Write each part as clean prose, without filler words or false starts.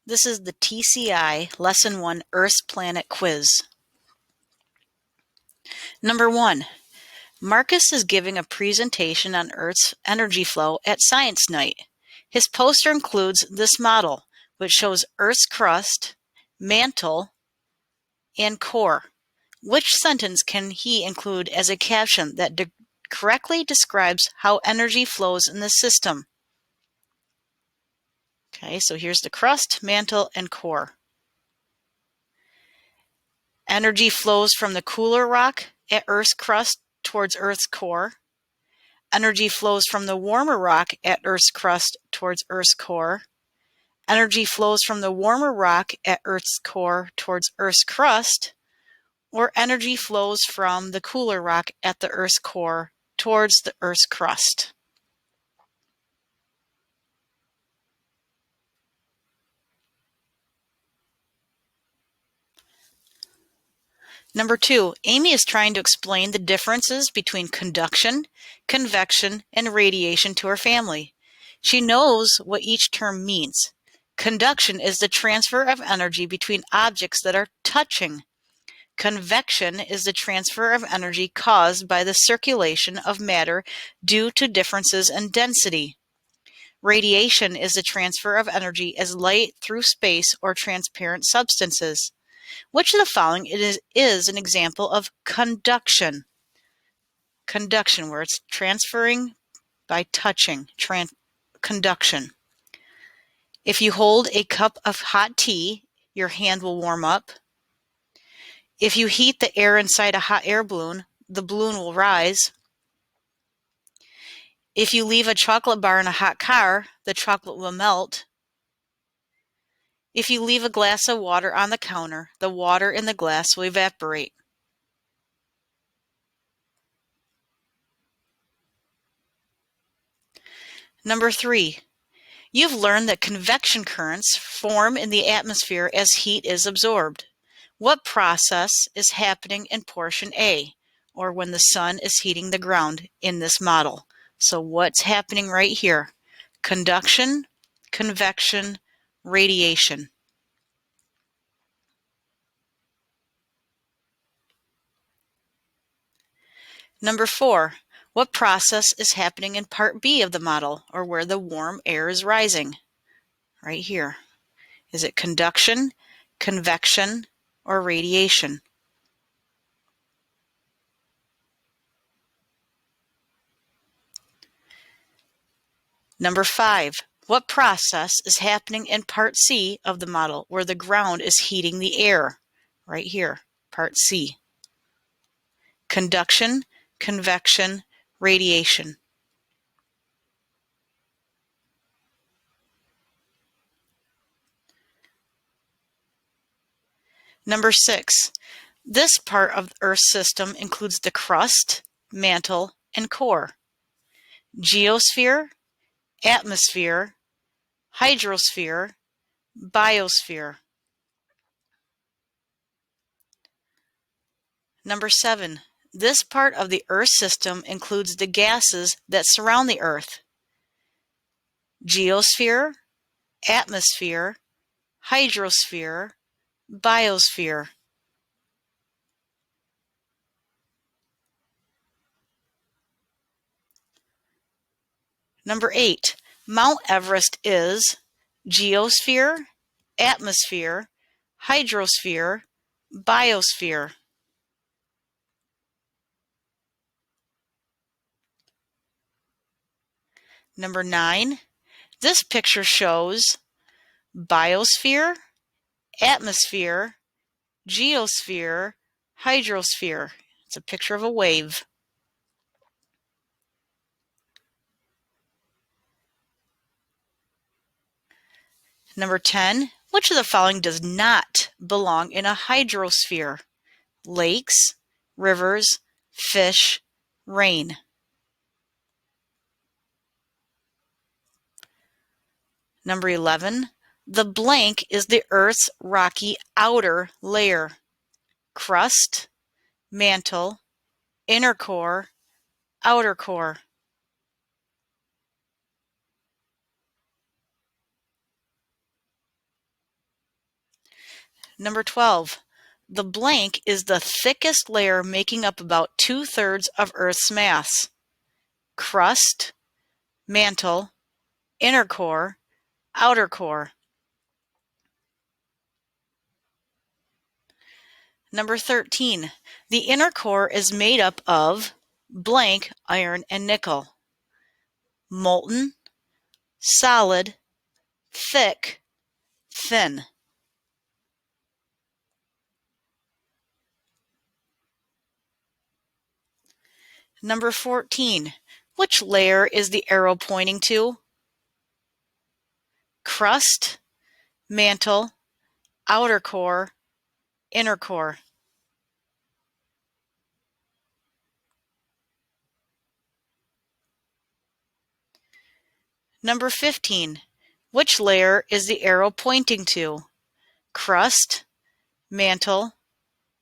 This is the TCI Lesson 1 Earth Planet Quiz. Number 1. Marcus is giving a presentation on Earth's energy flow at Science Night. His poster includes this model, which shows Earth's crust, mantle, and core. Which sentence can he include as a caption that correctly describes how energy flows in the system? Okay, so here's the crust, mantle, and core. Energy flows from the cooler rock at Earth's crust towards Earth's core. Energy flows from the warmer rock at Earth's crust towards Earth's core. Energy flows from the warmer rock at Earth's core towards Earth's crust, or energy flows from the cooler rock at the Earth's core towards the Earth's crust. Number 2, Amy is trying to explain the differences between conduction, convection, and radiation to her family. She knows what each term means. Conduction is the transfer of energy between objects that are touching. Convection is the transfer of energy caused by the circulation of matter due to differences in density. Radiation is the transfer of energy as light through space or transparent substances. Which of the following is an example of conduction? Conduction, where it's transferring by touching. Conduction. If you hold a cup of hot tea, your hand will warm up. If you heat the air inside a hot air balloon, the balloon will rise. If you leave a chocolate bar in a hot car, the chocolate will melt. If you leave a glass of water on the counter, the water in the glass will evaporate. Number 3. You've learned that convection currents form in the atmosphere as heat is absorbed. What process is happening in portion A, or when the sun is heating the ground in this model? So what's happening right here? Conduction, convection, radiation. Number 4. What process is happening in part B of the model, or where the warm air is rising? Right here. Is it conduction, convection, or radiation? Number 5. What process is happening in part C of the model, where the ground is heating the air? Right here, part C. Conduction, convection, radiation. Number 6. This part of the Earth's system includes the crust, mantle, and core. Geosphere, atmosphere, hydrosphere, biosphere. Number 7. This part of the Earth system includes the gases that surround the Earth. Geosphere, atmosphere, hydrosphere, biosphere. Number 8. Mount Everest is geosphere, atmosphere, hydrosphere, biosphere. Number 9. This picture shows biosphere, atmosphere, geosphere, hydrosphere. It's a picture of a wave. Number 10. Which of the following does not belong in a hydrosphere? Lakes, rivers, fish, rain. Number 11. The blank is the Earth's rocky outer layer. Crust, mantle, inner core, outer core. Number 12. The blank is the thickest layer making up about 2/3 of Earth's mass. Crust, mantle, inner core, outer core. Number 13. The inner core is made up of blank, iron, and nickel. Molten, solid, thick, thin. Number 14. Which layer is the arrow pointing to? Crust, mantle, outer core, inner core. Number 15. Which layer is the arrow pointing to? Crust, mantle,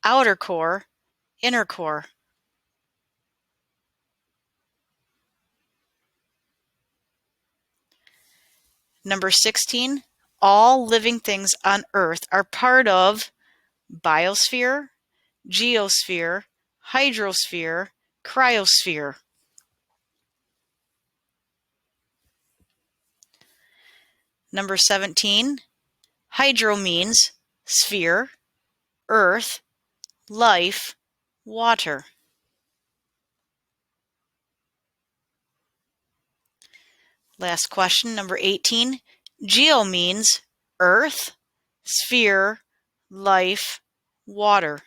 outer core, inner core. Number 16. All living things on Earth are part of biosphere, geosphere, hydrosphere, cryosphere. Number 17. Hydro means sphere, earth, life, water. Last question, number 18. Geo means earth, sphere, life, water.